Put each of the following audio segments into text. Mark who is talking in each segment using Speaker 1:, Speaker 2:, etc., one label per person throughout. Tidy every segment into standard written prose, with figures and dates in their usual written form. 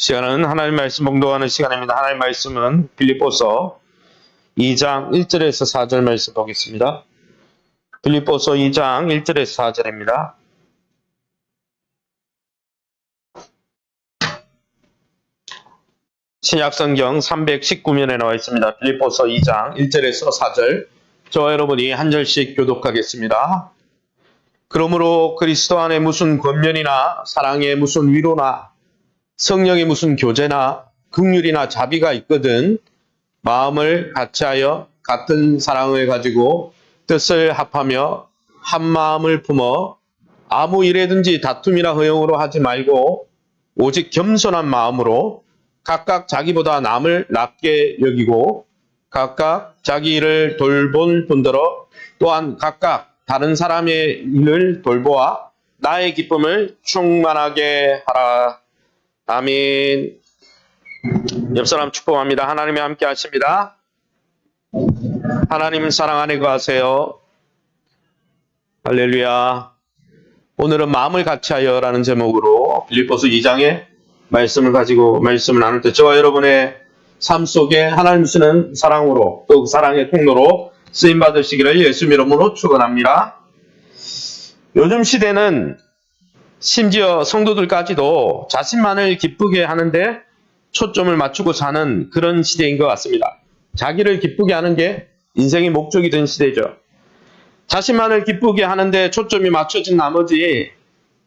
Speaker 1: 시간은 하나님 말씀 봉독하는 시간입니다. 하나님 말씀은 빌립보서 2장 1절에서 4절 말씀 보겠습니다. 빌립보서 2장 1절에서 4절입니다. 신약성경 319면에 나와 있습니다. 빌립보서 2장 1절에서 4절, 저와 여러분이 한 절씩 교독하겠습니다. 그러므로 그리스도 안에 무슨 권면이나 사랑에 무슨 위로나 성령의 무슨 교제나 긍휼이나 자비가 있거든 마음을 같이하여 같은 사랑을 가지고 뜻을 합하며 한 마음을 품어 아무 일에든지 다툼이나 허용으로 하지 말고 오직 겸손한 마음으로 각각 자기보다 남을 낮게 여기고 각각 자기 일을 돌볼 뿐더러 또한 각각 다른 사람의 일을 돌보아 나의 기쁨을 충만하게 하라. 아멘. 옆 사람 축복합니다. 하나님이 함께 하십니다. 하나님을 사랑 안에 거하세요. 할렐루야. 오늘은 마음을 같이하여 라는 제목으로 빌립보서 2장의 말씀을 가지고 말씀을 나눌 때 저와 여러분의 삶 속에 하나님 쓰는 사랑으로 또 그 사랑의 통로로 쓰임 받으시기를 예수 이름으로 축원합니다. 요즘 시대는 심지어 성도들까지도 자신만을 기쁘게 하는데 초점을 맞추고 사는 그런 시대인 것 같습니다. 자기를 기쁘게 하는 게 인생의 목적이 된 시대죠. 자신만을 기쁘게 하는데 초점이 맞춰진 나머지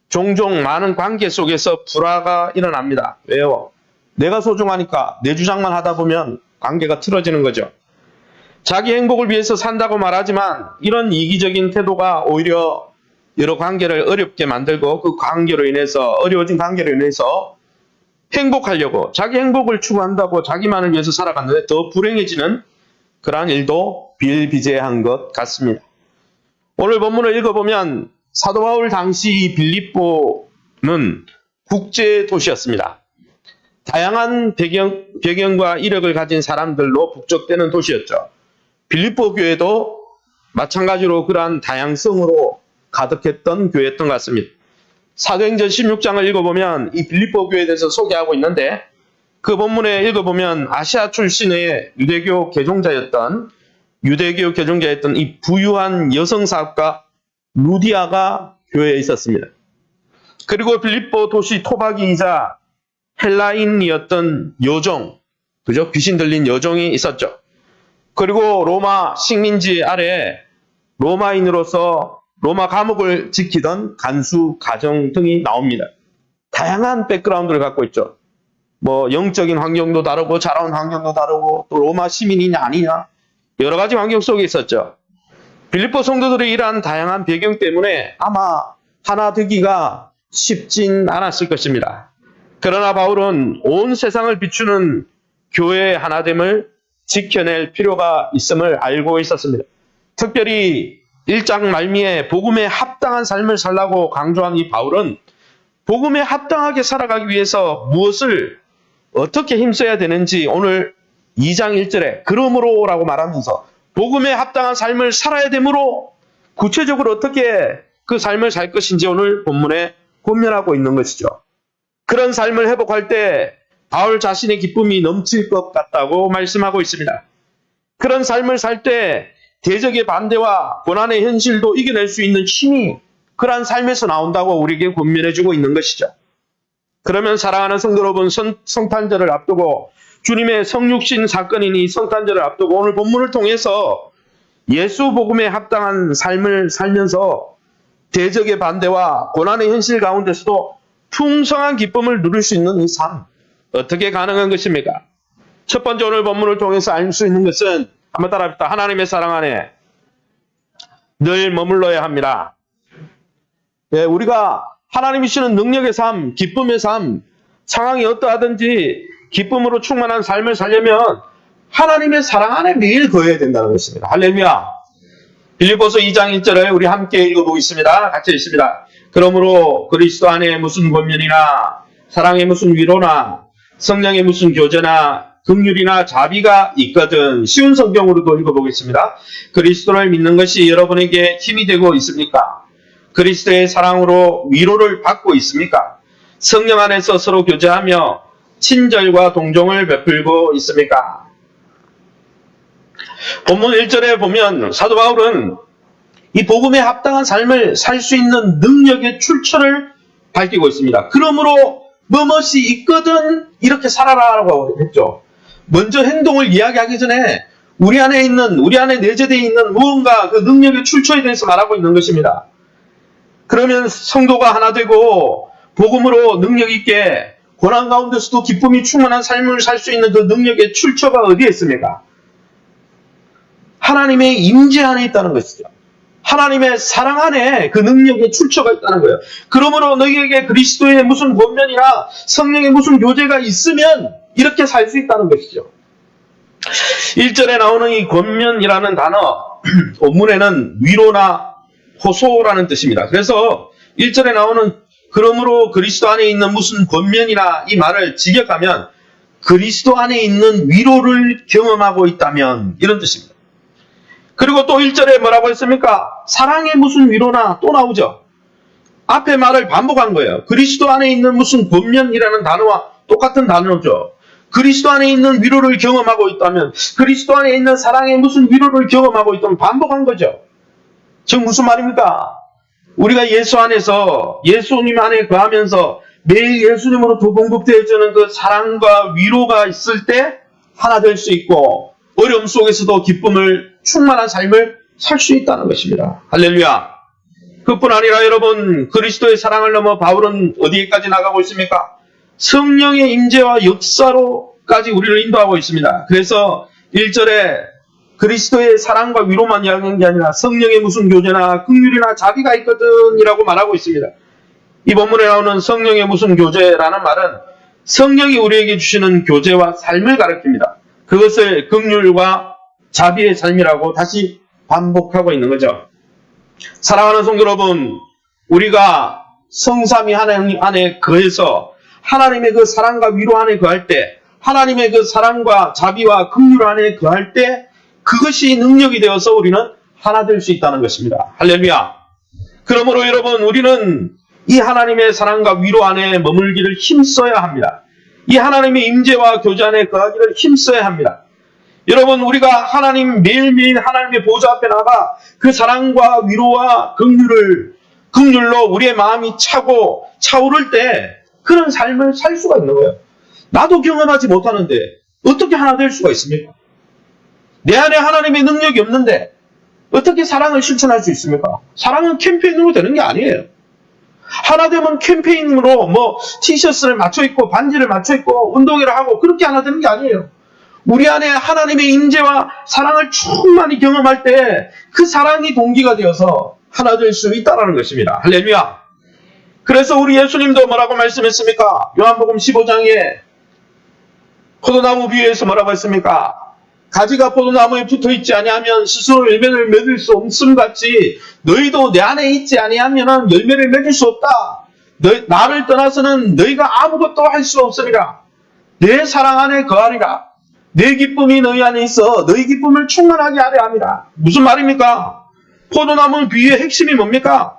Speaker 1: 종종 많은 관계 속에서 불화가 일어납니다. 왜요? 내가 소중하니까 내 주장만 하다 보면 관계가 틀어지는 거죠. 자기 행복을 위해서 산다고 말하지만 이런 이기적인 태도가 오히려 여러 관계를 어렵게 만들고 그 관계로 인해서 어려워진 관계로 인해서 행복하려고 자기 행복을 추구한다고 자기만을 위해서 살아갔는데 더 불행해지는 그러한 일도 비일비재한 것 같습니다. 오늘 본문을 읽어보면 사도 바울 당시 빌립보는 국제 도시였습니다. 다양한 배경과 이력을 가진 사람들로 북적대는 도시였죠. 빌립보 교회도 마찬가지로 그러한 다양성으로 가득했던 교회였던 것 같습니다. 사도행전 16장을 읽어보면 이 빌립보 교회에 대해서 소개하고 있는데 그 본문에 읽어보면 아시아 출신의 유대교 개종자였던 이 부유한 여성사업가 루디아가 교회에 있었습니다. 그리고 빌립보 도시 토박이이자 헬라인이었던 여종, 그죠? 귀신 들린 여종이 있었죠. 그리고 로마 식민지 아래 로마인으로서 로마 감옥을 지키던 간수 가정 등이 나옵니다. 다양한 백그라운드를 갖고 있죠. 영적인 환경도 다르고 자라온 환경도 다르고 또 로마 시민이냐 아니냐 여러 가지 환경 속에 있었죠. 빌립보 성도들의 이러한 다양한 배경 때문에 아마 하나 되기가 쉽진 않았을 것입니다. 그러나 바울은 온 세상을 비추는 교회의 하나됨을 지켜낼 필요가 있음을 알고 있었습니다. 특별히 1장 말미에 복음에 합당한 삶을 살라고 강조한 이 바울은 복음에 합당하게 살아가기 위해서 무엇을 어떻게 힘써야 되는지 오늘 2장 1절에 그러므로 라고 말하면서 복음에 합당한 삶을 살아야 되므로 구체적으로 어떻게 그 삶을 살 것인지 오늘 본문에 권면하고 있는 것이죠. 그런 삶을 회복할 때 바울 자신의 기쁨이 넘칠 것 같다고 말씀하고 있습니다. 그런 삶을 살 때 대적의 반대와 고난의 현실도 이겨낼 수 있는 힘이 그러한 삶에서 나온다고 우리에게 권면해주고 있는 것이죠. 그러면 사랑하는 성도 여러분, 성탄절을 앞두고 주님의 성육신 사건인 이 성탄절을 앞두고 오늘 본문을 통해서 예수 복음에 합당한 삶을 살면서 대적의 반대와 고난의 현실 가운데서도 풍성한 기쁨을 누릴 수 있는 이 삶, 어떻게 가능한 것입니까? 첫 번째 오늘 본문을 통해서 알 수 있는 것은 한번 따라합시다. 하나님의 사랑 안에 늘 머물러야 합니다. 예, 우리가 하나님이 주시는 능력의 삶, 기쁨의 삶, 상황이 어떠하든지 기쁨으로 충만한 삶을 살려면 하나님의 사랑 안에 매일 거해야 된다는 것입니다. 할렐루야. 빌립보서 2장 1절을 우리 함께 읽어보겠습니다. 같이 읽습니다. 그러므로 그리스도 안에 무슨 권면이나 사랑에 무슨 위로나 성령의 무슨 교제나 긍휼이나 자비가 있거든. 쉬운 성경으로도 읽어보겠습니다. 그리스도를 믿는 것이 여러분에게 힘이 되고 있습니까? 그리스도의 사랑으로 위로를 받고 있습니까? 성령 안에서 서로 교제하며 친절과 동정을 베풀고 있습니까? 본문 1절에 보면 사도 바울은 이 복음에 합당한 삶을 살 수 있는 능력의 출처를 밝히고 있습니다. 그러므로 뭐뭇이 있거든 이렇게 살아라라고 했죠. 먼저 행동을 이야기하기 전에 우리 안에 내재되어 있는 무언가 그 능력의 출처에 대해서 말하고 있는 것입니다. 그러면 성도가 하나 되고 복음으로 능력 있게 고난 가운데서도 기쁨이 충만한 삶을 살 수 있는 그 능력의 출처가 어디에 있습니까? 하나님의 임재 안에 있다는 것이죠. 하나님의 사랑 안에 그 능력의 출처가 있다는 거예요. 그러므로 너희에게 그리스도의 무슨 권면이나 성령의 무슨 교제가 있으면 이렇게 살 수 있다는 것이죠. 1절에 나오는 이 권면이라는 단어, 본문에는 위로나 호소라는 뜻입니다. 그래서 1절에 나오는 그러므로 그리스도 안에 있는 무슨 권면이나 이 말을 직역하면 그리스도 안에 있는 위로를 경험하고 있다면 이런 뜻입니다. 그리고 또 1절에 뭐라고 했습니까? 사랑의 무슨 위로나 또 나오죠. 앞에 말을 반복한 거예요. 그리스도 안에 있는 무슨 권면이라는 단어와 똑같은 단어죠. 그리스도 안에 있는 위로를 경험하고 있다면, 그리스도 안에 있는 사랑의 무슨 위로를 경험하고 있다면 반복한 거죠. 지금 무슨 말입니까? 우리가 예수 안에서, 예수님 안에 거하면서 매일 예수님으로부터 공급되어지는 그 사랑과 위로가 있을 때 하나 될 수 있고, 어려움 속에서도 기쁨을 충만한 삶을 살 수 있다는 것입니다. 할렐루야. 그뿐 아니라 여러분, 그리스도의 사랑을 넘어 바울은 어디까지 나가고 있습니까? 성령의 임재와 역사로까지 우리를 인도하고 있습니다. 그래서 1절에 그리스도의 사랑과 위로만 이야기하는 게 아니라 성령의 무슨 교제나 긍휼이나 자비가 있거든 이라고 말하고 있습니다. 이 본문에 나오는 성령의 무슨 교제라는 말은 성령이 우리에게 주시는 교제와 삶을 가리킵니다. 그것을 긍휼과 자비의 삶이라고 다시 반복하고 있는 거죠. 사랑하는 성도 여러분, 우리가 성삼위 하나님 안에 거해서 하나님의 그 사랑과 위로 안에 거할 때, 하나님의 그 사랑과 자비와 긍휼 안에 거할 때 그것이 능력이 되어서 우리는 하나 될 수 있다는 것입니다. 할렐루야. 그러므로 여러분, 우리는 이 하나님의 사랑과 위로 안에 머물기를 힘써야 합니다. 이 하나님의 임재와 교제 안에 거하기를 힘써야 합니다. 여러분, 우리가 매일매일 하나님의 보좌 앞에 나가 그 사랑과 위로와 긍휼로 우리의 마음이 차고 차오를 때 그런 삶을 살 수가 있는 거예요. 나도 경험하지 못하는데 어떻게 하나 될 수가 있습니까? 내 안에 하나님의 능력이 없는데 어떻게 사랑을 실천할 수 있습니까? 사랑은 캠페인으로 되는 게 아니에요. 하나 되면 캠페인으로 티셔츠를 맞춰 입고 반지를 맞춰 입고 운동회를 하고 그렇게 하나 되는 게 아니에요. 우리 안에 하나님의 임재와 사랑을 충만히 경험할 때 그 사랑이 동기가 되어서 하나 될 수 있다는 것입니다. 할렐루야. 그래서 우리 예수님도 뭐라고 말씀했습니까? 요한복음 15장에 포도나무 비유에서 뭐라고 했습니까? 가지가 포도나무에 붙어있지 아니하면 스스로 열매를 맺을 수 없음같이 너희도 내 안에 있지 아니하면 열매를 맺을 수 없다. 나를 떠나서는 너희가 아무것도 할 수 없으리라. 내 사랑 안에 거하리라. 내 기쁨이 너희 안에 있어 너희 기쁨을 충만하게 하려 합니다. 무슨 말입니까? 포도나무 비유의 핵심이 뭡니까?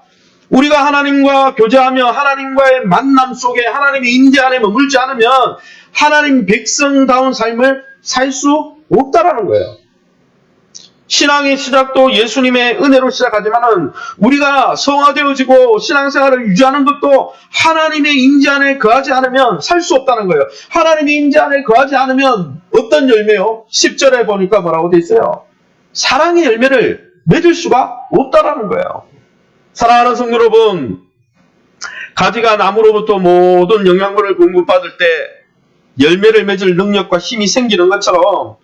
Speaker 1: 우리가 하나님과 교제하며 하나님과의 만남 속에 하나님의 임재 안에 머물지 않으면 하나님 백성다운 삶을 살 수 없다라는 거예요. 신앙의 시작도 예수님의 은혜로 시작하지만은 우리가 성화되어지고 신앙생활을 유지하는 것도 하나님의 임재 안에 거하지 않으면 살 수 없다는 거예요. 하나님의 임재 안에 거하지 않으면 어떤 열매요? 10절에 보니까 뭐라고 돼 있어요? 사랑의 열매를 맺을 수가 없다라는 거예요. 사랑하는 성도 여러분, 가지가 나무로부터 모든 영양분을 공급받을 때 열매를 맺을 능력과 힘이 생기는 것처럼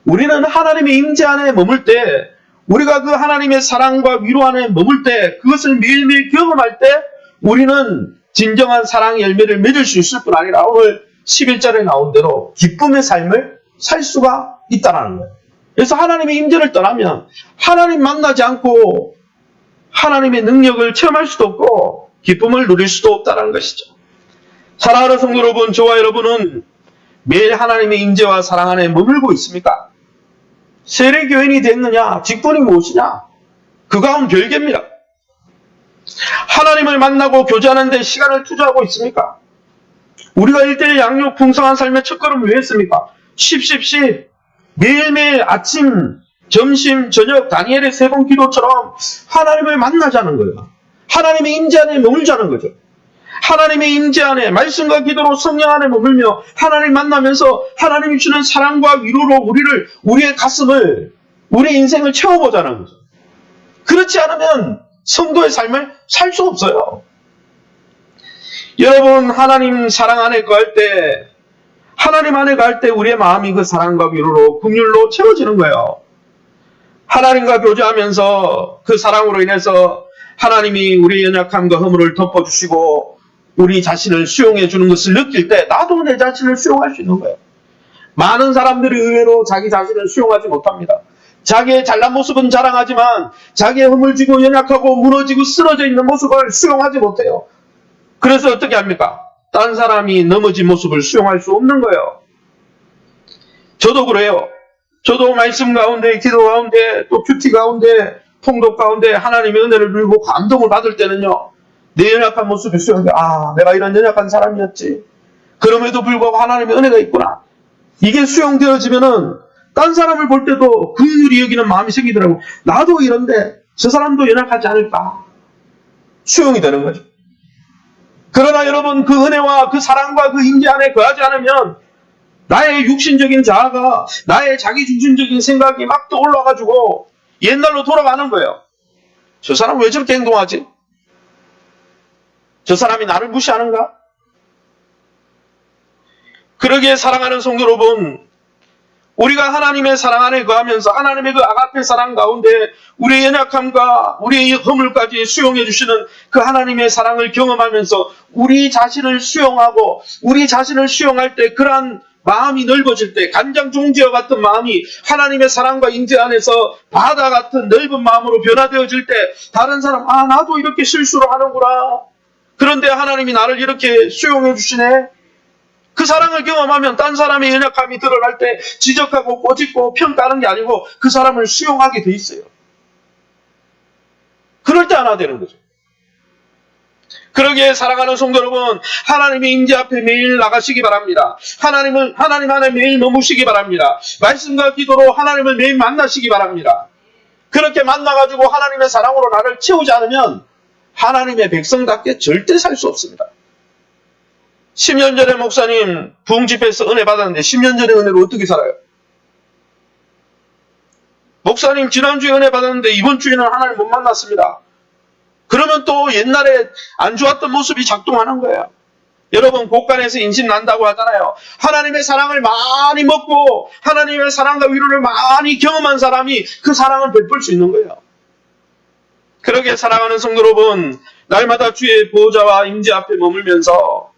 Speaker 1: 우리는 하나님의 임재 안에 머물 때, 우리가 그 하나님의 사랑과 위로 안에 머물 때, 그것을 매일매일 경험할 때 우리는 진정한 사랑의 열매를 맺을 수 있을 뿐 아니라 오늘 11절에 나온 대로 기쁨의 삶을 살 수가 있다는 거예요. 그래서 하나님의 임재를 떠나면 하나님 만나지 않고 하나님의 능력을 체험할 수도 없고 기쁨을 누릴 수도 없다는 것이죠. 사랑하는 성도 여러분, 저와 여러분은 매일 하나님의 임재와 사랑 안에 머물고 있습니까? 세례교인이 됐느냐? 직분이 무엇이냐? 그거하고는 별개입니다. 하나님을 만나고 교제하는 데 시간을 투자하고 있습니까? 우리가 일대일 양육 풍성한 삶의 첫걸음을 왜 했습니까? 10. 매일매일 아침, 점심, 저녁 다니엘의 3번 기도처럼 하나님을 만나자는 거예요. 하나님의 임재 안에 머물자는 거죠. 하나님의 임재 안에 말씀과 기도로 성령 안에 머물며 하나님 만나면서 하나님이 주는 사랑과 위로로 우리의 가슴을, 우리의 인생을 채워보자는 거죠. 그렇지 않으면 성도의 삶을 살 수 없어요. 여러분, 하나님 사랑 안에 거할 때, 하나님 안에 갈 때 우리의 마음이 그 사랑과 위로로 긍휼로 채워지는 거예요. 하나님과 교제하면서 그 사랑으로 인해서 하나님이 우리의 연약함과 허물을 덮어주시고 우리 자신을 수용해 주는 것을 느낄 때 나도 내 자신을 수용할 수 있는 거예요. 많은 사람들이 의외로 자기 자신을 수용하지 못합니다. 자기의 잘난 모습은 자랑하지만 자기의 허물지고 연약하고 무너지고 쓰러져 있는 모습을 수용하지 못해요. 그래서 어떻게 합니까? 딴 사람이 넘어진 모습을 수용할 수 없는 거예요. 저도 그래요. 저도 말씀 가운데, 기도 가운데, 또 큐티 가운데, 통독 가운데 하나님의 은혜를 누리고 감동을 받을 때는요, 내 연약한 모습을 수용해. 아, 내가 이런 연약한 사람이었지. 그럼에도 불구하고 하나님의 은혜가 있구나. 이게 수용되어지면은 딴 사람을 볼 때도 긍휼히 여기는 마음이 생기더라고. 나도 이런데 저 사람도 연약하지 않을까. 수용이 되는 거죠. 그러나 여러분, 그 은혜와 그 사랑과 그 임재 안에 거하지 않으면 나의 육신적인 자아가, 나의 자기중심적인 생각이 막 떠올라가지고 옛날로 돌아가는 거예요. 저 사람 왜 저렇게 행동하지? 저 사람이 나를 무시하는가? 그러기에 사랑하는 성도 여러분, 우리가 하나님의 사랑 안에 거하면서 하나님의 그 아가페 사랑 가운데 우리의 연약함과 우리의 허물까지 수용해 주시는 그 하나님의 사랑을 경험하면서 우리 자신을 수용하고 우리 자신을 수용할 때 그러한 마음이 넓어질 때 간장 종지와 같은 마음이 하나님의 사랑과 임재 안에서 바다 같은 넓은 마음으로 변화되어질 때 다른 사람, 아, 나도 이렇게 실수를 하는구나. 그런데 하나님이 나를 이렇게 수용해 주시네. 그 사랑을 경험하면 딴 사람의 연약함이 드러날 때 지적하고 꼬집고 평가하는 게 아니고 그 사람을 수용하게 돼 있어요. 그럴 때 하나 되는 거죠. 그러기에 사랑하는 성도 여러분, 하나님의 임재 앞에 매일 나가시기 바랍니다. 하나님 안에 매일 머무시기 바랍니다. 말씀과 기도로 하나님을 매일 만나시기 바랍니다. 그렇게 만나가지고 하나님의 사랑으로 나를 채우지 않으면 하나님의 백성답게 절대 살 수 없습니다. 10년 전에 목사님 부흥집회에서 은혜 받았는데 10년 전의 은혜로 어떻게 살아요? 목사님 지난주에 은혜 받았는데 이번 주에는 하나님 못 만났습니다. 그러면 또 옛날에 안 좋았던 모습이 작동하는 거예요. 여러분, 곳간에서 인심 난다고 하잖아요. 하나님의 사랑을 많이 먹고 하나님의 사랑과 위로를 많이 경험한 사람이 그 사랑을 베풀 수 있는 거예요. 그러기에 사랑하는 성도 여러분, 날마다 주의 보호자와 임재 앞에 머물면서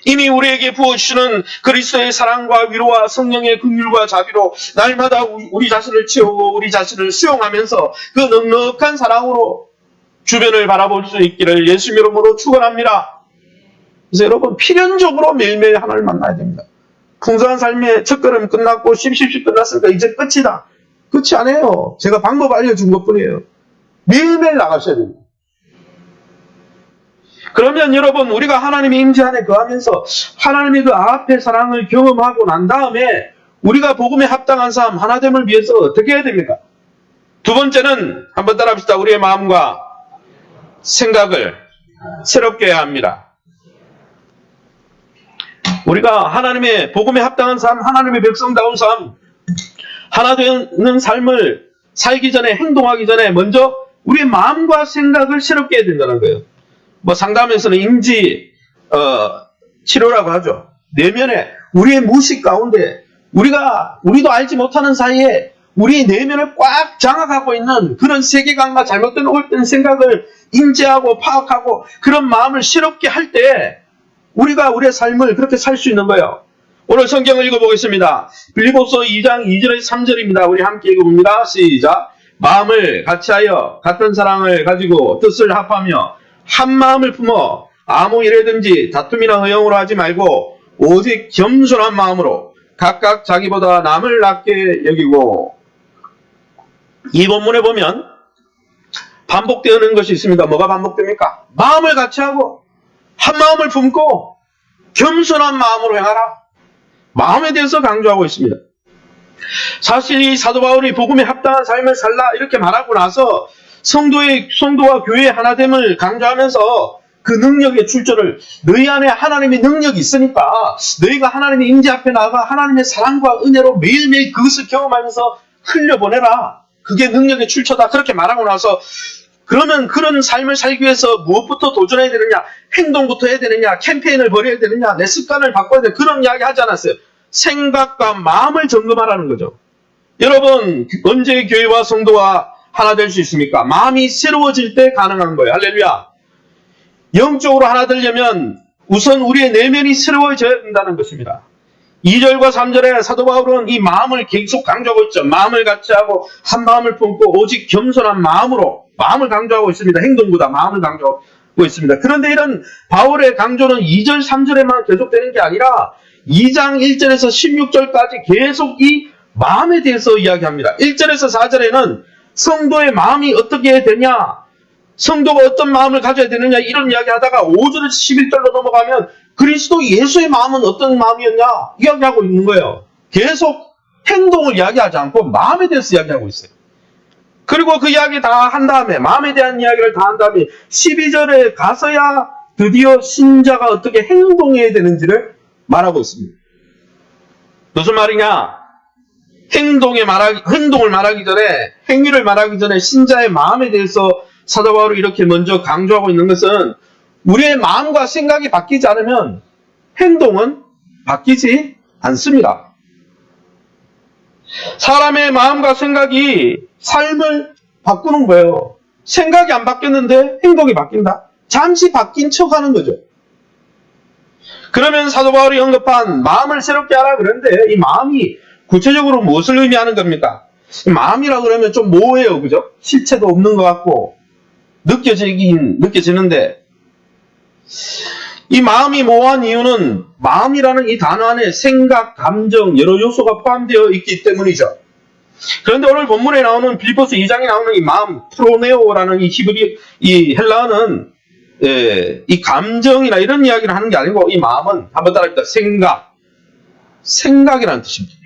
Speaker 1: 이미 우리에게 부어주시는 그리스도의 사랑과 위로와 성령의 긍휼과 자비로 날마다 우리 자신을 채우고 우리 자신을 수용하면서 그 넉넉한 사랑으로 주변을 바라볼 수 있기를 예수님 이름으로 축원합니다. 그래서 여러분, 필연적으로 매일매일 하나님을 만나야 됩니다. 풍성한 삶의 첫걸음 끝났고 10 끝났으니까 이제 끝이다. 끝이 아니에요. 제가 방법 알려준 것뿐이에요. 매일매일 나가셔야 됩니다. 그러면 여러분, 우리가 하나님의 임재 안에 거하면서 하나님의 그 아가페 사랑을 경험하고 난 다음에 우리가 복음에 합당한 삶, 하나됨을 위해서 어떻게 해야 됩니까? 두 번째는 한번 따라합시다. 우리의 마음과 생각을 새롭게 해야 합니다. 우리가 하나님의 복음에 합당한 삶, 하나님의 백성다운 삶, 하나 되는 삶을 살기 전에, 행동하기 전에 먼저 우리의 마음과 생각을 새롭게 해야 된다는 거예요. 뭐 상담에서는 인지 치료라고 하죠. 내면에 우리의 무의식 가운데 우리도 알지 못하는 사이에 우리의 내면을 꽉 장악하고 있는 그런 세계관과 잘못된 옳은 생각을 인지하고 파악하고 그런 마음을 새롭게 할 때 우리가 우리의 삶을 그렇게 살 수 있는 거예요. 오늘 성경을 읽어보겠습니다. 빌립보서 2장 2절에서 3절입니다. 우리 함께 읽어봅니다. 시작. 마음을 같이하여 같은 사랑을 가지고 뜻을 합하며 한 마음을 품어 아무 일에든지 다툼이나 허영으로 하지 말고 오직 겸손한 마음으로 각각 자기보다 남을 낮게 여기고. 이 본문에 보면 반복되는 것이 있습니다. 뭐가 반복됩니까? 마음을 같이 하고 한 마음을 품고 겸손한 마음으로 행하라. 마음에 대해서 강조하고 있습니다. 사실 이 사도 바울이 복음에 합당한 삶을 살라 이렇게 말하고 나서 성도와 교회의 하나됨을 강조하면서 그 능력의 출처를 너희 안에 하나님의 능력이 있으니까 너희가 하나님의 임재 앞에 나가 하나님의 사랑과 은혜로 매일매일 그것을 경험하면서 흘려보내라. 그게 능력의 출처다. 그렇게 말하고 나서 그러면 그런 삶을 살기 위해서 무엇부터 도전해야 되느냐? 행동부터 해야 되느냐? 캠페인을 벌여야 되느냐? 내 습관을 바꿔야 되느냐? 그런 이야기 하지 않았어요. 생각과 마음을 점검하라는 거죠. 여러분 언제 교회와 성도와 하나 될 수 있습니까? 마음이 새로워질 때 가능한 거예요. 할렐루야. 영적으로 하나 되려면 우선 우리의 내면이 새로워져야 된다는 것입니다. 2절과 3절에 사도 바울은 이 마음을 계속 강조하고 있죠. 마음을 같이 하고 한 마음을 품고 오직 겸손한 마음으로 마음을 강조하고 있습니다. 행동보다 마음을 강조하고 있습니다. 그런데 이런 바울의 강조는 2절, 3절에만 계속되는 게 아니라 2장 1절에서 16절까지 계속 이 마음에 대해서 이야기합니다. 1절에서 4절에는 성도의 마음이 어떻게 되냐, 성도가 어떤 마음을 가져야 되느냐 이런 이야기 하다가 5절에서 11절로 넘어가면 그리스도 예수의 마음은 어떤 마음이었냐 이야기하고 있는 거예요. 계속 행동을 이야기하지 않고 마음에 대해서 이야기하고 있어요. 그리고 그 이야기 다 한 다음에 마음에 대한 이야기를 다 한 다음에 12절에 가서야 드디어 신자가 어떻게 행동해야 되는지를 말하고 있습니다. 무슨 말이냐? 행동을 말하기 전에 행위를 말하기 전에 신자의 마음에 대해서 사도 바울이 이렇게 먼저 강조하고 있는 것은 우리의 마음과 생각이 바뀌지 않으면 행동은 바뀌지 않습니다. 사람의 마음과 생각이 삶을 바꾸는 거예요. 생각이 안 바뀌었는데 행동이 바뀐다? 잠시 바뀐 척하는 거죠. 그러면 사도 바울이 언급한 마음을 새롭게 하라 그러는데 이 마음이 구체적으로 무엇을 의미하는 겁니까? 마음이라 그러면 좀 모호해요. 그죠? 실체도 없는 것 같고 느껴지는데 이 마음이 모호한 이유는 마음이라는 이 단어 안에 생각, 감정, 여러 요소가 포함되어 있기 때문이죠. 그런데 오늘 본문에 나오는 빌립보서 2장에 나오는 이 마음, 프로네오라는 이 헬라어는 이 감정이나 이런 이야기를 하는 게 아니고 이 마음은 한번 따라합니다. 생각이라는 뜻입니다.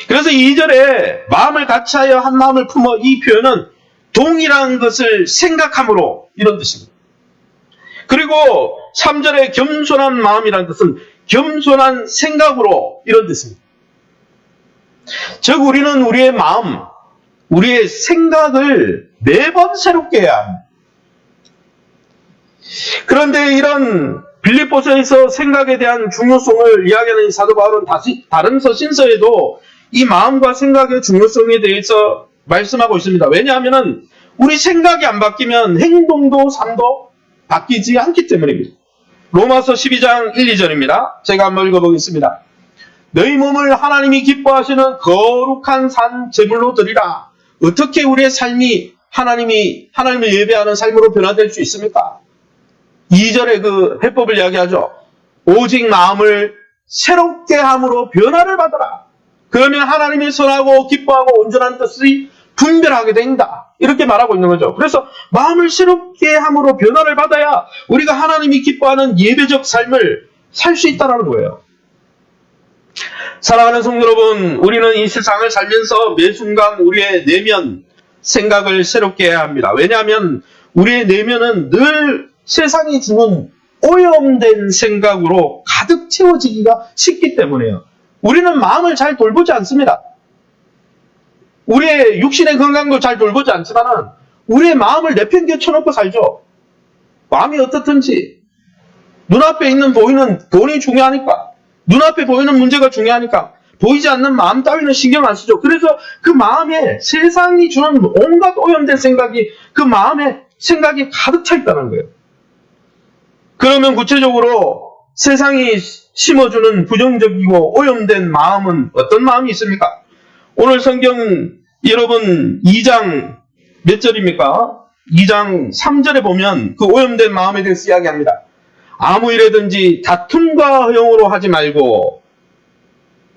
Speaker 1: 그래서 2절에 마음을 같이하여 한 마음을 품어 이 표현은 동일한 것을 생각함으로 이런 뜻입니다. 그리고 3절에 겸손한 마음이라는 뜻은 겸손한 생각으로 이런 뜻입니다. 즉 우리는 우리의 마음, 우리의 생각을 매번 새롭게 해야 합니다. 그런데 이런 빌립보서에서 생각에 대한 중요성을 이야기하는 사도 바울은 다른 서신서에도 이 마음과 생각의 중요성에 대해서 말씀하고 있습니다. 왜냐하면 우리 생각이 안 바뀌면 행동도 삶도 바뀌지 않기 때문입니다. 로마서 12장 1, 2절입니다. 제가 한번 읽어보겠습니다. 너희 몸을 하나님이 기뻐하시는 거룩한 산 제물로 드리라. 어떻게 우리의 삶이 하나님을 예배하는 삶으로 변화될 수 있습니까? 2절에 그 해법을 이야기하죠. 오직 마음을 새롭게 함으로 변화를 받아라. 그러면 하나님이 선하고 기뻐하고 온전한 뜻이 분별하게 된다. 이렇게 말하고 있는 거죠. 그래서 마음을 새롭게 함으로 변화를 받아야 우리가 하나님이 기뻐하는 예배적 삶을 살 수 있다는 거예요. 사랑하는 성도 여러분, 우리는 이 세상을 살면서 매 순간 우리의 내면 생각을 새롭게 해야 합니다. 왜냐하면 우리의 내면은 늘 세상이 주는 오염된 생각으로 가득 채워지기가 쉽기 때문에요. 우리는 마음을 잘 돌보지 않습니다. 우리의 육신의 건강도 잘 돌보지 않지만 우리의 마음을 내팽개쳐놓고 살죠. 마음이 어떻든지 눈앞에 보이는 돈이 중요하니까, 눈앞에 보이는 문제가 중요하니까 보이지 않는 마음 따위는 신경 안 쓰죠. 그래서 그 마음에 세상이 주는 온갖 오염된 생각이 그 마음에 생각이 가득 차 있다는 거예요. 그러면 구체적으로 세상이 심어주는 부정적이고 오염된 마음은 어떤 마음이 있습니까? 오늘 성경 여러분 2장 몇 절입니까? 2장 3절에 보면 그 오염된 마음에 대해서 이야기합니다. 아무 일에든지 다툼과 허용으로 하지 말고,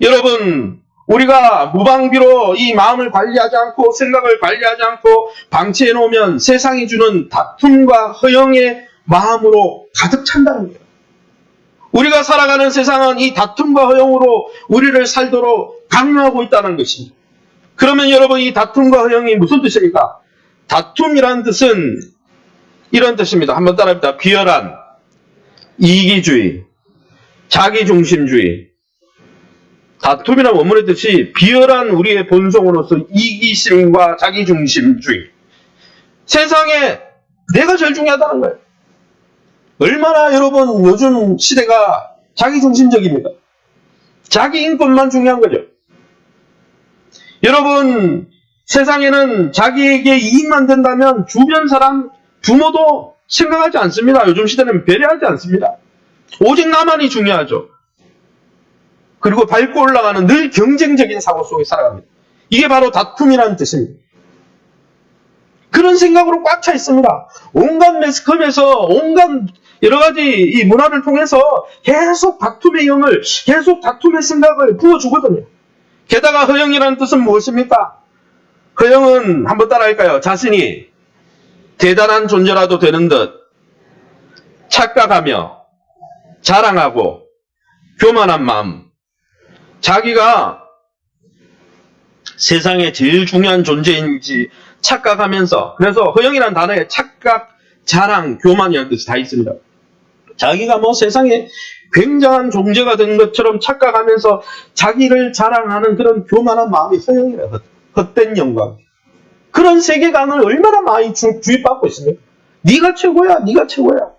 Speaker 1: 여러분 우리가 무방비로 이 마음을 관리하지 않고 생각을 관리하지 않고 방치해 놓으면 세상이 주는 다툼과 허용의 마음으로 가득 찬다는 거예요. 우리가 살아가는 세상은 이 다툼과 허용으로 우리를 살도록 강요하고 있다는 것입니다. 그러면 여러분, 이 다툼과 허용이 무슨 뜻입니까? 다툼이라는 뜻은 이런 뜻입니다. 한번 따라합니다. 비열한, 이기주의, 자기중심주의. 다툼이란 원문의 뜻이 비열한 우리의 본성으로서 이기심과 자기중심주의. 세상에 내가 제일 중요하다는 거예요. 얼마나 여러분 요즘 시대가 자기중심적입니다. 자기 인권만 중요한 거죠. 여러분, 세상에는 자기에게 이익만 된다면 주변 사람, 부모도 생각하지 않습니다. 요즘 시대는 배려하지 않습니다. 오직 나만이 중요하죠. 그리고 밟고 올라가는 늘 경쟁적인 사고 속에 살아갑니다. 이게 바로 다툼이라는 뜻입니다. 그런 생각으로 꽉 차 있습니다. 온갖 매스컴에서 온갖 여러 가지 이 문화를 통해서 계속 다툼의 영을, 계속 다툼의 생각을 부어주거든요. 게다가 허영이라는 뜻은 무엇입니까? 허영은 한번 따라할까요? 자신이 대단한 존재라도 되는 듯 착각하며 자랑하고 교만한 마음, 자기가 세상에 제일 중요한 존재인지 착각하면서, 그래서 허영이라는 단어에 착각, 자랑, 교만이라는 뜻이 다 있습니다. 자기가 뭐 세상에 굉장한 존재가 된 것처럼 착각하면서 자기를 자랑하는 그런 교만한 마음이 허영이래요. 헛된 영광. 그런 세계관을 얼마나 많이 주입받고 있습니까? 네가 최고야, 네가 최고야.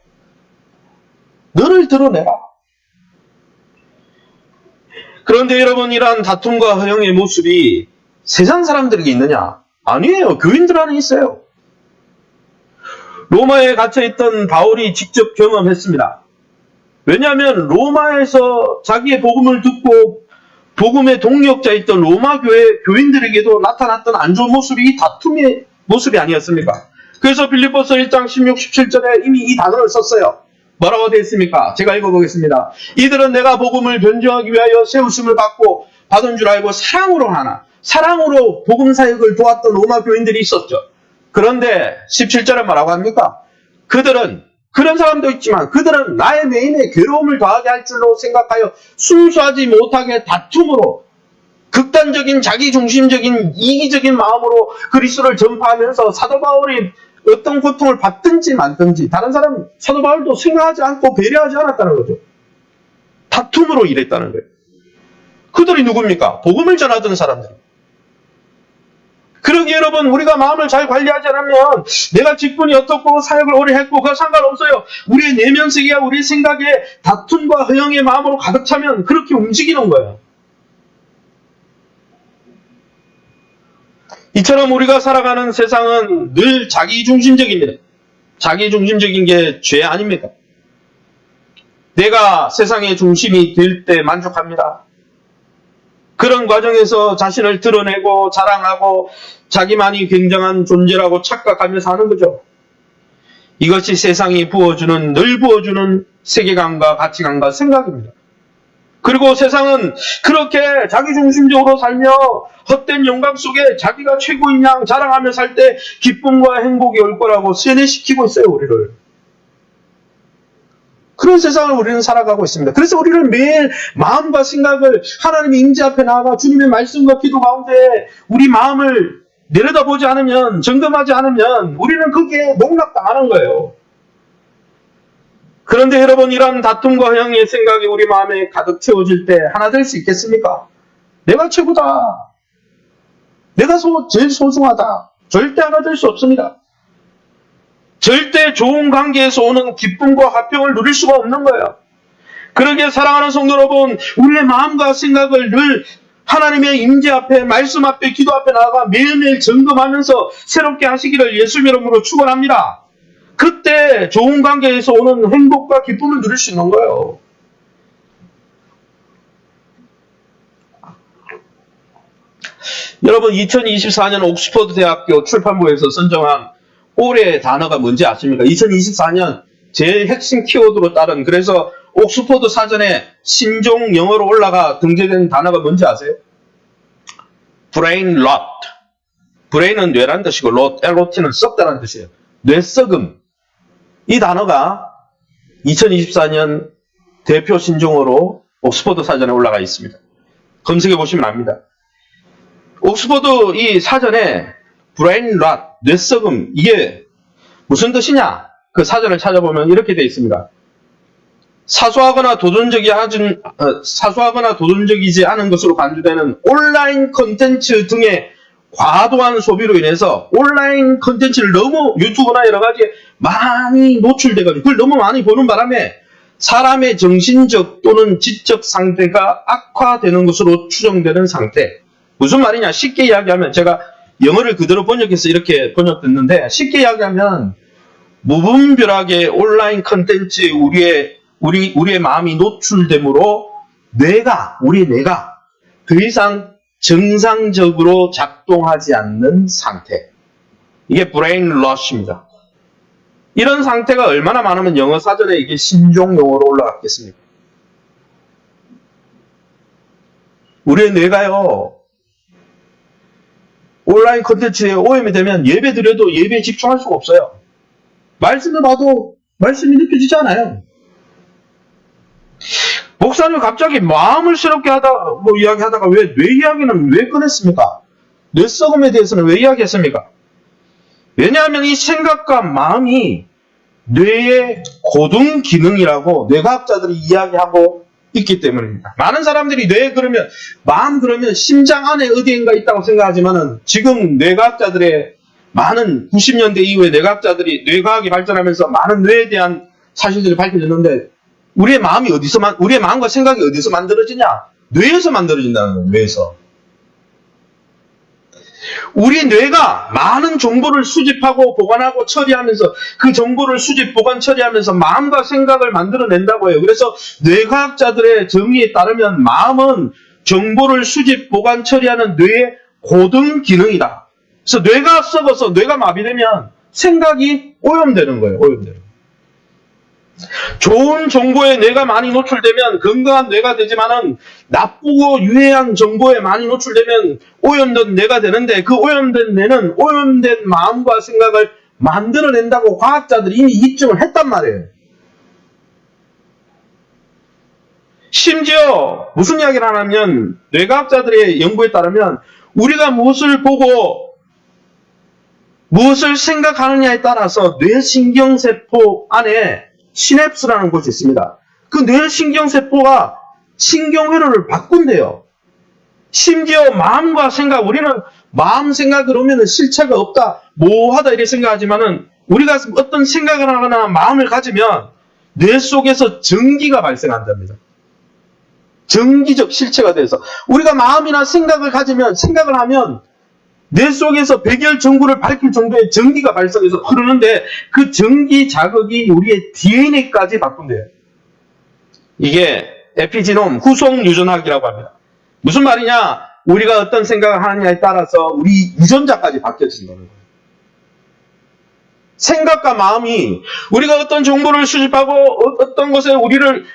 Speaker 1: 너를 드러내라. 그런데 여러분, 이러한 다툼과 허영의 모습이 세상 사람들에게 있느냐? 아니에요. 교인들 안에 있어요. 로마에 갇혀있던 바울이 직접 경험했습니다. 왜냐하면 로마에서 자기의 복음을 듣고 복음의 동력자였던 로마 교회 교인들에게도 나타났던 안 좋은 모습이 이 다툼의 모습이 아니었습니까? 그래서 빌립보서 1장 16, 17절에 이미 이 단어를 썼어요. 뭐라고 되어 있습니까? 제가 읽어보겠습니다. 이들은 내가 복음을 변증하기 위하여 세우심을 받은 줄 알고 사랑으로 하나, 사랑으로 복음 사역을 도왔던 로마 교인들이 있었죠. 그런데 17절에 뭐라고 합니까? 그들은, 그런 사람도 있지만 그들은 나의 매임에 괴로움을 더하게 할 줄로 생각하여 순수하지 못하게 다툼으로, 극단적인 자기중심적인 이기적인 마음으로 그리스도를 전파하면서 사도 바울이 어떤 고통을 받든지 말든지 다른 사람, 사도 바울도 생각하지 않고 배려하지 않았다는 거죠. 다툼으로 일했다는 거예요. 그들이 누굽니까? 복음을 전하던 사람들. 그러기에 여러분, 우리가 마음을 잘 관리하지 않으면 내가 직분이 어떻고 사역을 오래 했고 그거 상관없어요. 우리의 내면 세계와 우리의 생각에 다툼과 허영의 마음으로 가득 차면 그렇게 움직이는 거예요. 이처럼 우리가 살아가는 세상은 늘 자기중심적입니다. 자기중심적인 게 죄 아닙니까? 내가 세상의 중심이 될 때 만족합니다. 그런 과정에서 자신을 드러내고 자랑하고 자기만이 굉장한 존재라고 착각하며 사는 거죠. 이것이 세상이 부어주는, 늘 부어주는 세계관과 가치관과 생각입니다. 그리고 세상은 그렇게 자기중심적으로 살며 헛된 영광 속에 자기가 최고인 양 자랑하며 살 때 기쁨과 행복이 올 거라고 세뇌시키고 있어요, 우리를. 그런 세상을 우리는 살아가고 있습니다. 그래서 우리는 매일 마음과 생각을 하나님의 임재 앞에 나아가 주님의 말씀과 기도 가운데 우리 마음을 내려다보지 않으면, 점검하지 않으면 우리는 거기에 농락당하는 거예요. 그런데 여러분, 이런 다툼과 허영의 생각이 우리 마음에 가득 채워질 때 하나 될 수 있겠습니까? 내가 최고다. 내가 제일 소중하다. 절대 하나 될 수 없습니다. 절대 좋은 관계에서 오는 기쁨과 화평을 누릴 수가 없는 거예요. 그러기에 사랑하는 성도 여러분, 우리의 마음과 생각을 늘 하나님의 임재 앞에, 말씀 앞에, 기도 앞에 나아가 매일매일 점검하면서 새롭게 하시기를 예수님 이름으로 축원합니다. 그때 좋은 관계에서 오는 행복과 기쁨을 누릴 수 있는 거예요. 여러분, 2024년 옥스퍼드 대학교 출판부에서 선정한 올해의 단어가 뭔지 아십니까? 2024년 제일 핵심 키워드로 따른, 그래서 옥스퍼드 사전에 신종 영어로 올라가 등재된 단어가 뭔지 아세요? brain rot. brain은 뇌라는 뜻이고 rot는 썩다라는 뜻이에요. 뇌썩음. 이 단어가 2024년 대표 신종어로 옥스퍼드 사전에 올라가 있습니다. 검색해 보시면 압니다. 옥스퍼드 이 사전에 브레인 랏, 뇌썩음, 이게 무슨 뜻이냐? 그 사전을 찾아보면 이렇게 되어 있습니다. 사소하거나 도전적이지 않은 것으로 간주되는 온라인 콘텐츠 등의 과도한 소비로 인해서 온라인 콘텐츠를 너무 유튜브나 여러 가지에 많이 노출돼가지고 그걸 너무 많이 보는 바람에 사람의 정신적 또는 지적 상태가 악화되는 것으로 추정되는 상태. 무슨 말이냐? 쉽게 이야기하면 제가 영어를 그대로 번역해서 이렇게 번역됐는데 쉽게 이야기하면 무분별하게 온라인 콘텐츠에 우리의 마음이 노출되므로 우리의 뇌가 더 이상 정상적으로 작동하지 않는 상태. 이게 브레인 롯입니다. 이런 상태가 얼마나 많으면 영어 사전에 이게 신종 용어로 올라갔겠습니까? 우리의 뇌가요, 온라인 콘텐츠에 오염이 되면 예배 드려도 예배에 집중할 수가 없어요. 말씀을 봐도 말씀이 느껴지지 않아요. 목사님 갑자기 마음을 새롭게 이야기하다가 왜 뇌 이야기는 왜 꺼냈습니까? 뇌썩음에 대해서는 왜 이야기했습니까? 왜냐하면 이 생각과 마음이 뇌의 고등 기능이라고 뇌과학자들이 이야기하고 있기 때문입니다. 많은 사람들이 마음 그러면 심장 안에 어디인가 있다고 생각하지만은 지금 뇌과학자들의 많은 90년대 이후에 뇌과학자들이 뇌과학이 발전하면서 많은 뇌에 대한 사실들이 밝혀졌는데 우리의 마음과 생각이 어디서 만들어지냐? 뇌에서 만들어진다는 거예요. 뇌에서. 우리 뇌가 많은 정보를 수집하고 보관하고 처리하면서 그 정보를 수집, 보관, 처리하면서 마음과 생각을 만들어낸다고 해요. 그래서 뇌과학자들의 정의에 따르면 마음은 정보를 수집, 보관, 처리하는 뇌의 고등 기능이다. 그래서 뇌가 썩어서 뇌가 마비되면 생각이 오염되는 거예요. 좋은 정보에 뇌가 많이 노출되면 건강한 뇌가 되지만은 나쁘고 유해한 정보에 많이 노출되면 오염된 뇌가 되는데 그 오염된 뇌는 오염된 마음과 생각을 만들어낸다고 과학자들이 이미 입증을 했단 말이에요. 심지어 무슨 이야기를 하냐면 뇌과학자들의 연구에 따르면 우리가 무엇을 보고 무엇을 생각하느냐에 따라서 뇌신경세포 안에 시냅스라는 곳이 있습니다. 그 뇌신경세포가 신경회로를 바꾼대요. 심지어 마음과 생각, 우리는 마음 생각을 오면 실체가 없다, 모호하다 이렇게 생각하지만은 우리가 어떤 생각을 하거나 마음을 가지면 뇌 속에서 전기가 발생한답니다. 전기적 실체가 돼서 우리가 마음이나 생각을 하면 뇌 속에서 백열 전구를 밝힐 정도의 전기가 발생해서 흐르는데 그 전기 자극이 우리의 DNA까지 바꾼대요. 이게 에피지놈, 후속 유전학이라고 합니다. 무슨 말이냐? 우리가 어떤 생각을 하느냐에 따라서 우리 유전자까지 바뀌어진다는 거예요. 생각과 마음이 우리가 어떤 정보를 수집하고 어떤 것에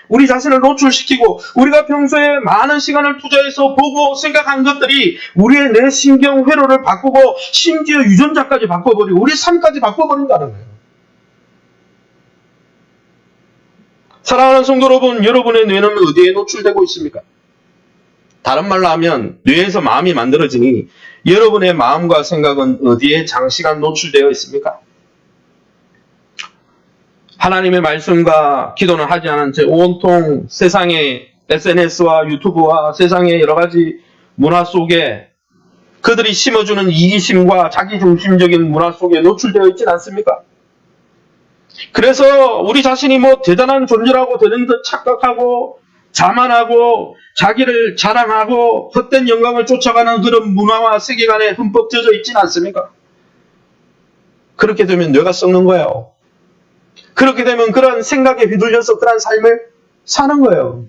Speaker 1: 우리 자신을 노출시키고 우리가 평소에 많은 시간을 투자해서 보고 생각한 것들이 우리의 뇌신경 회로를 바꾸고 심지어 유전자까지 바꿔버리고 우리 삶까지 바꿔버린다는 거예요. 사랑하는 성도 여러분, 여러분의 뇌는 어디에 노출되고 있습니까? 다른 말로 하면 뇌에서 마음이 만들어지니 여러분의 마음과 생각은 어디에 장시간 노출되어 있습니까? 하나님의 말씀과 기도는 하지 않은 채 온통 세상의 SNS와 유튜브와 세상의 여러 가지 문화 속에 그들이 심어주는 이기심과 자기중심적인 문화 속에 노출되어 있지 않습니까? 그래서 우리 자신이 대단한 존재라고 되는 듯 착각하고 자만하고 자기를 자랑하고 헛된 영광을 쫓아가는 그런 문화와 세계관에 흠뻑 젖어 있지는 않습니까? 그렇게 되면 뇌가 썩는 거예요. 그렇게 되면 그런 생각에 휘둘려서 그런 삶을 사는 거예요.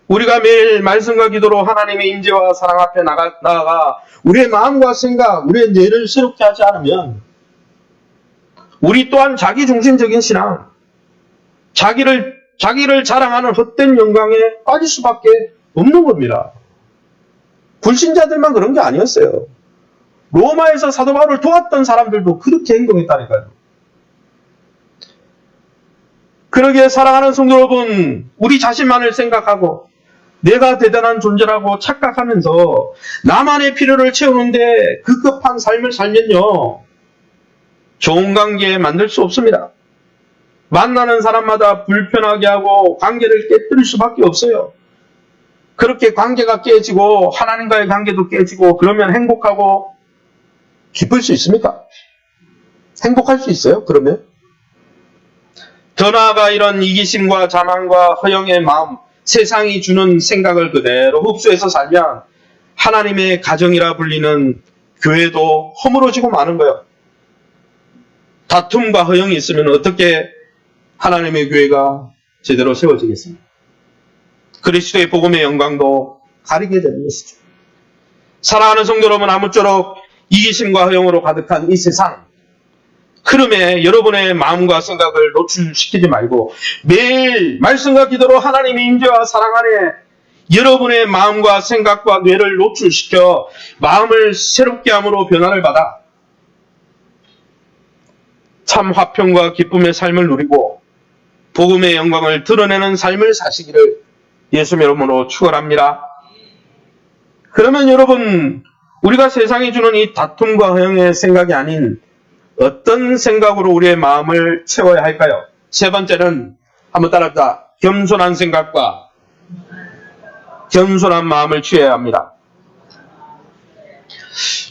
Speaker 1: 우리가 매일 말씀과 기도로 하나님의 임재와 사랑 앞에 나아가 우리의 마음과 생각, 우리의 뇌를 새롭게 하지 않으면 우리 또한 자기중심적인 신앙, 자기를 자랑하는 헛된 영광에 빠질 수밖에 없는 겁니다. 불신자들만 그런 게 아니었어요. 로마에서 사도 바울을 도왔던 사람들도 그렇게 행동했다니까요. 그러기에 사랑하는 성도 여러분, 우리 자신만을 생각하고 내가 대단한 존재라고 착각하면서 나만의 필요를 채우는데 급급한 삶을 살면요, 좋은 관계 만들 수 없습니다. 만나는 사람마다 불편하게 하고 관계를 깨뜨릴 수밖에 없어요. 그렇게 관계가 깨지고 하나님과의 관계도 깨지고 그러면 행복하고 기쁠 수 있습니까? 행복할 수 있어요? 그러면? 더 나아가 이런 이기심과 자만과 허영의 마음, 세상이 주는 생각을 그대로 흡수해서 살면 하나님의 가정이라 불리는 교회도 허물어지고 마는 거예요. 다툼과 허영이 있으면 어떻게 하나님의 교회가 제대로 세워지겠습니까? 그리스도의 복음의 영광도 가리게 되는 것이죠. 사랑하는 성도 여러분, 아무쪼록 이기심과 허영으로 가득한 이 세상 흐름에 여러분의 마음과 생각을 노출시키지 말고 매일 말씀과 기도로 하나님의 임재와 사랑 안에 여러분의 마음과 생각과 뇌를 노출시켜 마음을 새롭게 함으로 변화를 받아 참 화평과 기쁨의 삶을 누리고 복음의 영광을 드러내는 삶을 사시기를 예수님 이름으로 축원합니다. 그러면 여러분, 우리가 세상이 주는 이 다툼과 허영의 생각이 아닌 어떤 생각으로 우리의 마음을 채워야 할까요? 세 번째는 한번 따라합시다. 겸손한 생각과 겸손한 마음을 취해야 합니다.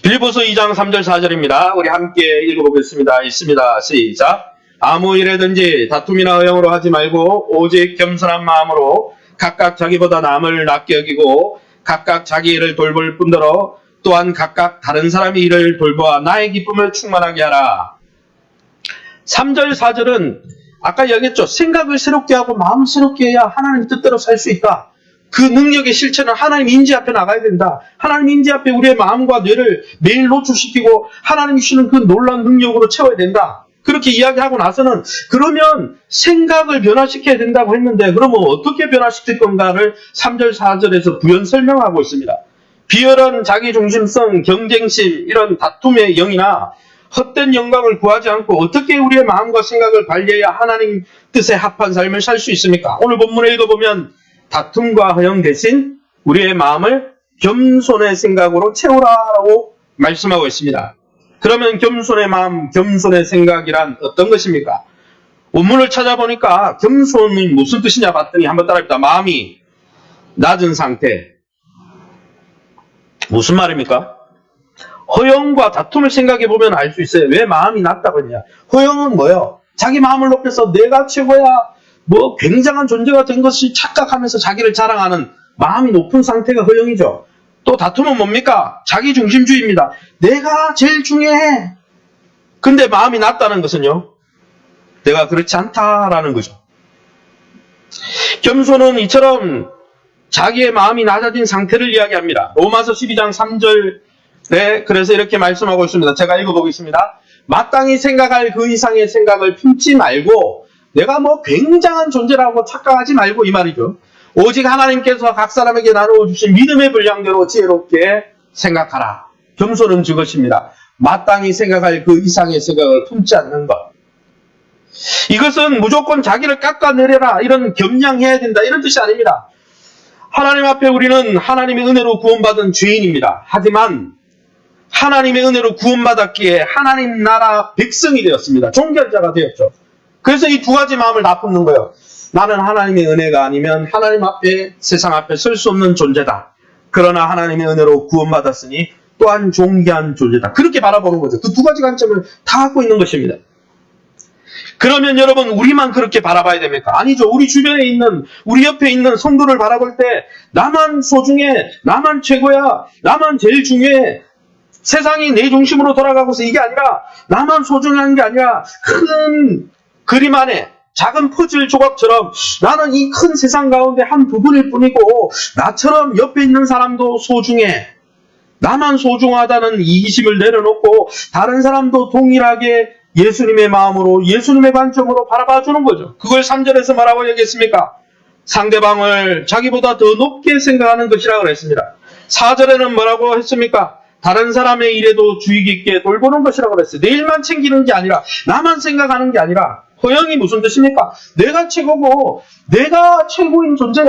Speaker 1: 빌립보서 2장 3절 4절입니다. 우리 함께 읽어보겠습니다. 있습니다. 시작. 아무 일에든지 다툼이나 허영으로 하지 말고 오직 겸손한 마음으로 각각 자기보다 남을 낫게 여기고 각각 자기 일을 돌볼 뿐더러 또한 각각 다른 사람의 일을 돌보아 나의 기쁨을 충만하게 하라. 3절 4절은 아까 얘기했죠. 생각을 새롭게 하고 마음을 새롭게 해야 하나님 뜻대로 살 수 있다. 그 능력의 실체는 하나님 인지 앞에 나가야 된다. 하나님 인지 앞에 우리의 마음과 뇌를 매일 노출시키고 하나님이 주시는 그 놀라운 능력으로 채워야 된다. 그렇게 이야기하고 나서는 그러면 생각을 변화시켜야 된다고 했는데 그러면 어떻게 변화시킬 건가를 3절 4절에서 부연 설명하고 있습니다. 비열한 자기중심성, 경쟁심, 이런 다툼의 영이나 헛된 영광을 구하지 않고 어떻게 우리의 마음과 생각을 관리해야 하나님 뜻에 합한 삶을 살 수 있습니까? 오늘 본문을 읽어보면 다툼과 허영 대신 우리의 마음을 겸손의 생각으로 채우라라고 말씀하고 있습니다. 그러면 겸손의 마음, 겸손의 생각이란 어떤 것입니까? 원문을 찾아보니까 겸손이 무슨 뜻이냐 봤더니 한번 따라합니다. 마음이 낮은 상태. 무슨 말입니까? 허영과 다툼을 생각해 보면 알 수 있어요. 왜 마음이 낮다고 했냐? 허영은 뭐예요? 자기 마음을 높여서 내가 최고야, 뭐 굉장한 존재가 된 것이 착각하면서 자기를 자랑하는 마음이 높은 상태가 허영이죠. 또 다툼은 뭡니까? 자기중심주의입니다. 내가 제일 중요해. 근데 마음이 낮다는 것은요, 내가 그렇지 않다라는 거죠. 겸손은 이처럼 자기의 마음이 낮아진 상태를 이야기합니다. 로마서 12장 3절에 그래서 이렇게 말씀하고 있습니다. 제가 읽어보겠습니다. 마땅히 생각할 그 이상의 생각을 품지 말고 내가 뭐 굉장한 존재라고 착각하지 말고 이 말이죠. 오직 하나님께서 각 사람에게 나누어 주신 믿음의 분량대로 지혜롭게 생각하라. 겸손은 그것입니다. 마땅히 생각할 그 이상의 생각을 품지 않는 것. 이것은 무조건 자기를 깎아내려라, 이런 겸양해야 된다, 이런 뜻이 아닙니다. 하나님 앞에 우리는 하나님의 은혜로 구원받은 죄인입니다. 하지만 하나님의 은혜로 구원받았기에 하나님 나라 백성이 되었습니다. 종결자가 되었죠. 그래서 이 두 가지 마음을 다 품는 거예요. 나는 하나님의 은혜가 아니면 하나님 앞에, 세상 앞에 설 수 없는 존재다. 그러나 하나님의 은혜로 구원받았으니 또한 존귀한 존재다. 그렇게 바라보는 거죠. 그 두 가지 관점을 다 갖고 있는 것입니다. 그러면 여러분, 우리만 그렇게 바라봐야 됩니까? 아니죠. 우리 주변에 있는, 우리 옆에 있는 성도를 바라볼 때 나만 소중해, 나만 최고야, 나만 제일 중요해, 세상이 내 중심으로 돌아가고서 이게 아니라 나만 소중한 게 아니라 큰 그림 안에 작은 퍼즐 조각처럼 나는 이 큰 세상 가운데 한 부분일 뿐이고 나처럼 옆에 있는 사람도 소중해. 나만 소중하다는 이기심을 내려놓고 다른 사람도 동일하게 예수님의 마음으로, 예수님의 관점으로 바라봐주는 거죠. 그걸 3절에서 뭐라고 얘기했습니까? 상대방을 자기보다 더 높게 생각하는 것이라고 그랬습니다. 4절에는 뭐라고 했습니까? 다른 사람의 일에도 주의 깊게 돌보는 것이라고 그랬어요. 내 일만 챙기는 게 아니라, 나만 생각하는 게 아니라 허영이 무슨 뜻입니까? 내가 최고고 내가 최고인 존재야.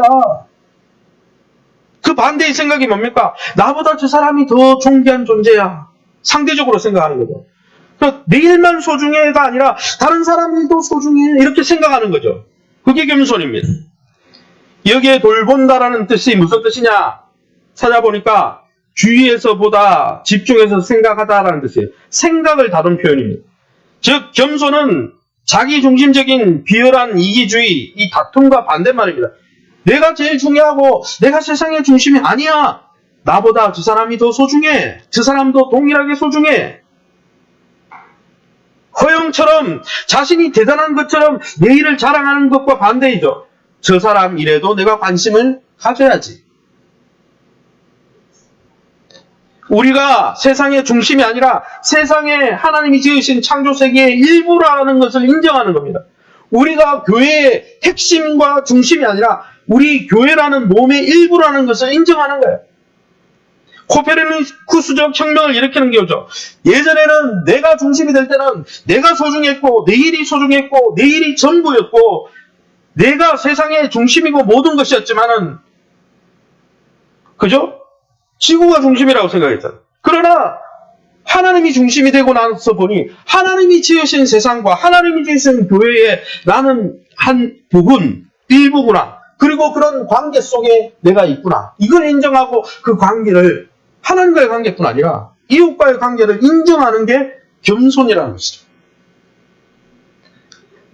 Speaker 1: 그 반대의 생각이 뭡니까? 나보다 저 사람이 더 존귀한 존재야. 상대적으로 생각하는 거죠. 그러니까 내 일만 소중해가 아니라 다른 사람 일도 소중해 이렇게 생각하는 거죠. 그게 겸손입니다. 여기에 돌본다라는 뜻이 무슨 뜻이냐? 찾아보니까 주의해서보다 집중해서 생각하다라는 뜻이에요. 생각을 다룬 표현입니다. 즉 겸손은 자기중심적인 비열한 이기주의, 이 다툼과 반대말입니다. 내가 제일 중요하고 내가 세상의 중심이 아니야. 나보다 저 사람이 더 소중해. 저 사람도 동일하게 소중해. 허영처럼 자신이 대단한 것처럼 내 일을 자랑하는 것과 반대이죠. 저 사람 일에도 내가 관심을 가져야지. 우리가 세상의 중심이 아니라 세상에 하나님이 지으신 창조세계의 일부라는 것을 인정하는 겁니다. 우리가 교회의 핵심과 중심이 아니라 우리 교회라는 몸의 일부라는 것을 인정하는 거예요. 코페르니쿠스적 혁명을 일으키는 거죠. 예전에는 내가 중심이 될 때는 내가 소중했고 내 일이 소중했고 내 일이 전부였고 내가 세상의 중심이고 모든 것이었지만은 그죠? 지구가 중심이라고 생각했잖아요. 그러나 하나님이 중심이 되고 나서 보니 하나님이 지으신 세상과 하나님이 지으신 교회에 나는 한 부분, 일부구나. 그리고 그런 관계 속에 내가 있구나. 이걸 인정하고 그 관계를 하나님과의 관계뿐 아니라 이웃과의 관계를 인정하는 게 겸손이라는 것이죠.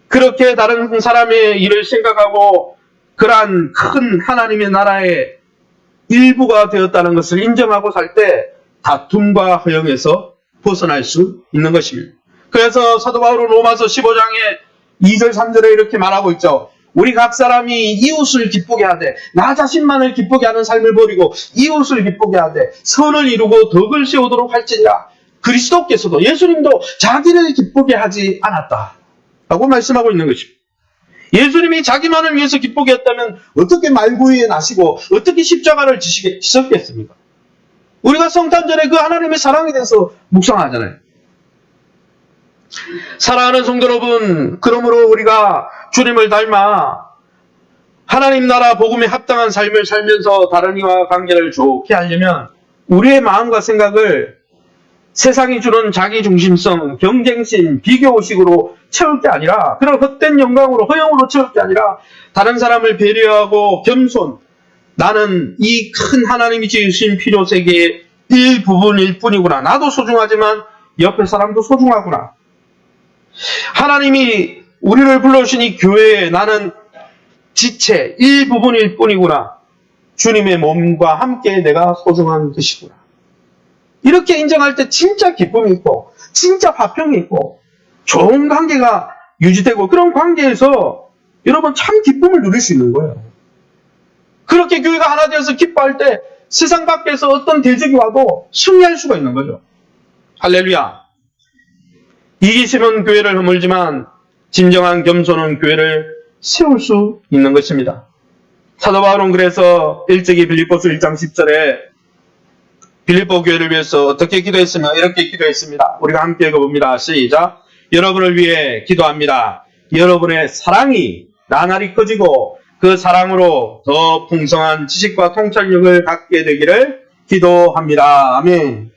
Speaker 1: 그렇게 다른 사람의 일을 생각하고 그러한 큰 하나님의 나라의 일부가 되었다는 것을 인정하고 살 때 다툼과 허영에서 벗어날 수 있는 것입니다. 그래서 사도 바울은 로마서 15장에 2절 3절에 이렇게 말하고 있죠. 우리 각 사람이 이웃을 기쁘게 하되 나 자신만을 기쁘게 하는 삶을 버리고 이웃을 기쁘게 하되 선을 이루고 덕을 세우도록 할지니라. 그리스도께서도 예수님도 자기를 기쁘게 하지 않았다 라고 말씀하고 있는 것입니다. 예수님이 자기만을 위해서 기쁘게 했다면 어떻게 말구이에 나시고 어떻게 십자가를 지셨겠습니까? 우리가 성탄절에 그 하나님의 사랑에 대해서 묵상하잖아요. 사랑하는 성도 여러분, 그러므로 우리가 주님을 닮아 하나님 나라 복음에 합당한 삶을 살면서 다른 이와 관계를 좋게 하려면 우리의 마음과 생각을 세상이 주는 자기중심성, 경쟁심, 비교의식으로 채울 게 아니라 그런 헛된 영광으로 허영으로 채울 게 아니라 다른 사람을 배려하고 겸손, 나는 이 큰 하나님이 지으신 필요세계의 일부분일 뿐이구나. 나도 소중하지만 옆에 사람도 소중하구나. 하나님이 우리를 불러주신 이 교회에 나는 지체, 일부분일 뿐이구나. 주님의 몸과 함께 내가 소중한 것이구나. 이렇게 인정할 때 진짜 기쁨이 있고 진짜 화평이 있고 좋은 관계가 유지되고 그런 관계에서 여러분 참 기쁨을 누릴 수 있는 거예요. 그렇게 교회가 하나 되어서 기뻐할 때 세상 밖에서 어떤 대적이 와도 승리할 수가 있는 거죠. 할렐루야. 이기심은 교회를 허물지만 진정한 겸손은 교회를 세울 수 있는 것입니다. 사도 바울은 그래서 일찍이 빌립보서 1장 10절에 빌립보 교회를 위해서 어떻게 기도했으며 이렇게 기도했습니다. 우리가 함께 읽어봅니다. 시작. 여러분을 위해 기도합니다. 여러분의 사랑이 나날이 커지고 그 사랑으로 더 풍성한 지식과 통찰력을 갖게 되기를 기도합니다. 아멘.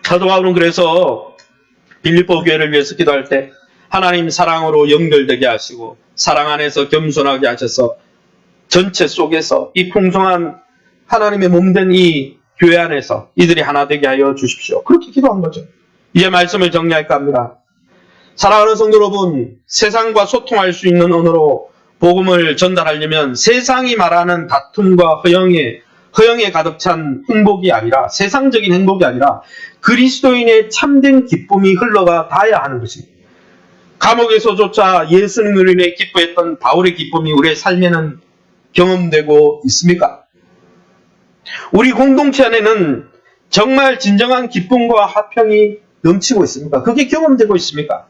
Speaker 1: 사도 바울은 그래서 빌립보 교회를 위해서 기도할 때 하나님 사랑으로 연결되게 하시고 사랑 안에서 겸손하게 하셔서 전체 속에서 이 풍성한 하나님의 몸된 이 교회 안에서 이들이 하나 되게 하여 주십시오. 그렇게 기도한 거죠. 이제 말씀을 정리할까 합니다. 사랑하는 성도 여러분, 세상과 소통할 수 있는 언어로 복음을 전달하려면 세상이 말하는 다툼과 허영에 가득 찬 행복이 아니라 세상적인 행복이 아니라 그리스도인의 참된 기쁨이 흘러가 닿아야 하는 것입니다. 감옥에서조차 예수님을 인해 기뻐했던 바울의 기쁨이 우리의 삶에는 경험되고 있습니까? 우리 공동체 안에는 정말 진정한 기쁨과 화평이 넘치고 있습니까? 그게 경험되고 있습니까?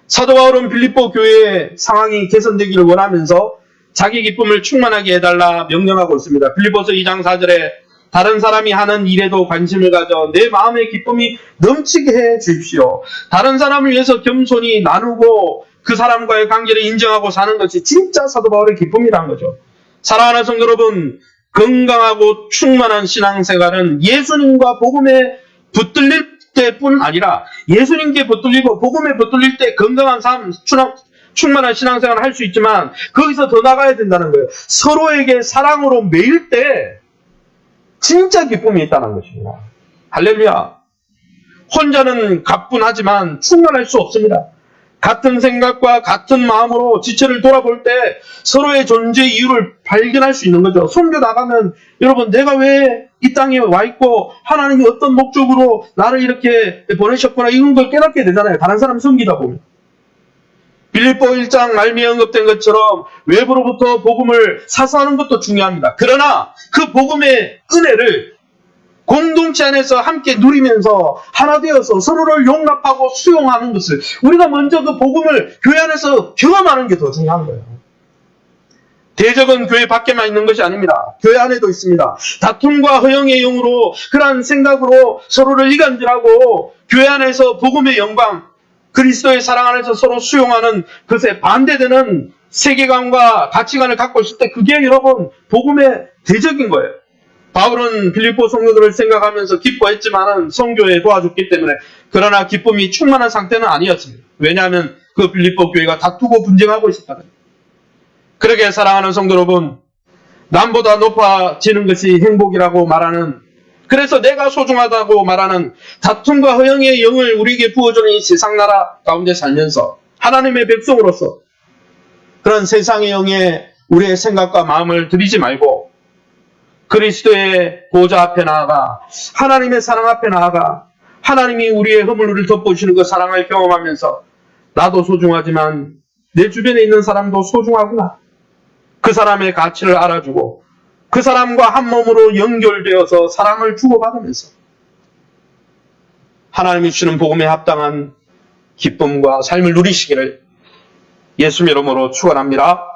Speaker 1: 사도 바울은 빌립보 교회의 상황이 개선되기를 원하면서 자기 기쁨을 충만하게 해달라 명령하고 있습니다. 빌립보서 2장 4절에 다른 사람이 하는 일에도 관심을 가져 내 마음의 기쁨이 넘치게 해 주십시오. 다른 사람을 위해서 겸손히 나누고 그 사람과의 관계를 인정하고 사는 것이 진짜 사도 바울의 기쁨이라는 거죠. 사랑하는 성도 여러분, 건강하고 충만한 신앙생활은 예수님과 복음에 붙들릴 때뿐 아니라 예수님께 붙들리고 복음에 붙들릴 때 건강한 삶, 충만한 신앙생활을 할 수 있지만 거기서 더 나가야 된다는 거예요. 서로에게 사랑으로 매일 때 진짜 기쁨이 있다는 것입니다. 할렐루야. 혼자는 가뿐하지만 충만할 수 없습니다. 같은 생각과 같은 마음으로 지체를 돌아볼 때 서로의 존재 이유를 발견할 수 있는 거죠. 선교 나가면 여러분 내가 왜 이 땅에 와 있고 하나님이 어떤 목적으로 나를 이렇게 보내셨구나 이런 걸 깨닫게 되잖아요. 다른 사람 섬기다 보면. 빌립보 1장 말미에 언급된 것처럼 외부로부터 복음을 사수하는 것도 중요합니다. 그러나 그 복음의 은혜를 공동체 안에서 함께 누리면서 하나 되어서 서로를 용납하고 수용하는 것을 우리가 먼저 그 복음을 교회 안에서 경험하는 게 더 중요한 거예요. 대적은 교회 밖에만 있는 것이 아닙니다. 교회 안에도 있습니다. 다툼과 허영의 영으로 그러한 생각으로 서로를 이간질하고 교회 안에서 복음의 영광, 그리스도의 사랑 안에서 서로 수용하는 것에 반대되는 세계관과 가치관을 갖고 있을 때 그게 여러분 복음의 대적인 거예요. 바울은 빌립보 성도들을 생각하면서 기뻐했지만은 성교에 도와줬기 때문에 그러나 기쁨이 충만한 상태는 아니었습니다. 왜냐하면 그 빌립보 교회가 다투고 분쟁하고 있었거든요. 그렇게 사랑하는 성도 여러분, 남보다 높아지는 것이 행복이라고 말하는, 그래서 내가 소중하다고 말하는 다툼과 허영의 영을 우리에게 부어주는 이 세상 나라 가운데 살면서 하나님의 백성으로서 그런 세상의 영에 우리의 생각과 마음을 들이지 말고 그리스도의 보좌 앞에 나아가 하나님의 사랑 앞에 나아가 하나님이 우리의 허물을 덮어주시는 그 사랑을 경험하면서 나도 소중하지만 내 주변에 있는 사람도 소중하구나. 그 사람의 가치를 알아주고 그 사람과 한 몸으로 연결되어서 사랑을 주고받으면서 하나님이 주시는 복음에 합당한 기쁨과 삶을 누리시기를 예수님 이름으로 축원합니다.